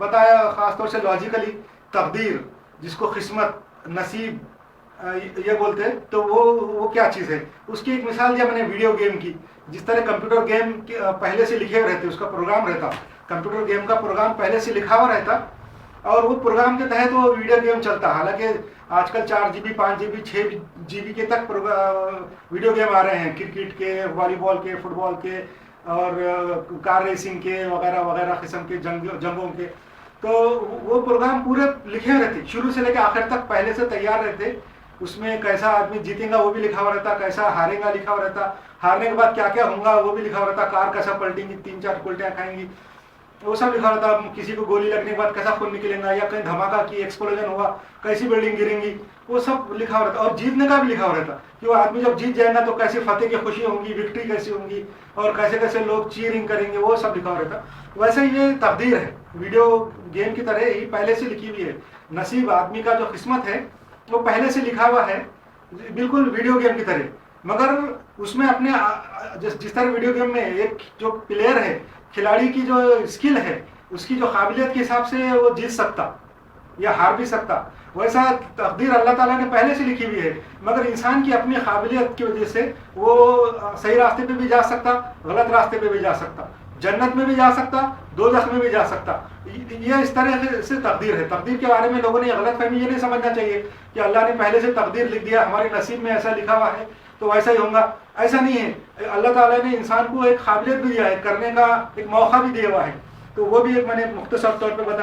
बताया ख़ासतौर से लॉजिकली तकदीर, जिसको किस्मत, नसीब ये बोलते हैं, तो वो क्या चीज़ है। उसकी एक मिसाल दिया मैंने वीडियो गेम की। जिस तरह कंप्यूटर गेम पहले से लिखे हुए रहते, उसका प्रोग्राम रहता, कंप्यूटर गेम का प्रोग्राम पहले से लिखा हुआ रहता और वो प्रोग्राम के तहत वो वीडियो गेम चलता। हालांकि आजकल 4 GB 5 GB 6 GB के तक वीडियो गेम आ रहे हैं, क्रिकेट के, वॉलीबॉल के, फुटबॉल के और कार रेसिंग के वगैरह वगैरह किस्म के जंगों के। तो वो प्रोग्राम पूरे लिखे हुए रहते, शुरू से लेकर आखिर तक पहले से तैयार रहते। उसमें कैसा आदमी जीतेगा वो भी लिखा हुआ रहता, कैसा हारेगा लिखा हुआ रहता, हारने के बाद क्या क्या होगा वो भी लिखा हुआ रहता, कार कैसा पलटेंगी, 3-4 उल्टियाँ खाएंगी, वो सब लिखा रहता। किसी को गोली लगने के बाद कैसा खून निकलेगा, या कहीं धमाका की एक्सप्लोजन हुआ, कैसी बिल्डिंग गिरेंगी, वो सब लिखा हुआ रहता। और जीतने का भी लिखा हुआ रहता कि वो आदमी जब जीत जाएगा तो कैसे फतेह की खुशी होगी, विक्ट्री कैसी होगी और कैसे कैसे लोग चीयरिंग करेंगे, वो सब लिखा हुआ रहता। वैसे ही ये तकदीर है, वीडियो गेम की तरह ही पहले से लिखी हुई है। नसीब, आदमी का जो किस्मत है वो पहले से लिखा हुआ है, बिल्कुल वीडियो गेम की तरह। मगर उसमें अपने जिस तरह वीडियो गेम में एक जो प्लेयर है, खिलाड़ी की जो स्किल है, उसकी जो काबिलियत के हिसाब से वो जीत सकता या हार भी सकता, वैसा तकदीर अल्लाह ताला ने पहले से लिखी हुई है। मगर इंसान की अपनी काबिलियत की वजह से वो सही रास्ते पे भी जा सकता, गलत रास्ते पे भी जा सकता, जन्नत में भी जा सकता, दोज़ख में भी जा सकता। ये इस तरह से तकदीर है। तकदीर के बारे में लोगों ने गलत फहमी ये नहीं समझना चाहिए कि अल्लाह ने पहले से तकदीर लिख दिया, हमारे नसीब में ऐसा लिखा हुआ है तो वैसा ही होगा, ऐसा नहीं है। अल्लाह ताला ने इंसान को एक काबिलियत भी दिया है, करने का एक मौका भी दिया हुआ है। तो वो भी एक मैंने मुख्तसर तौर पे बता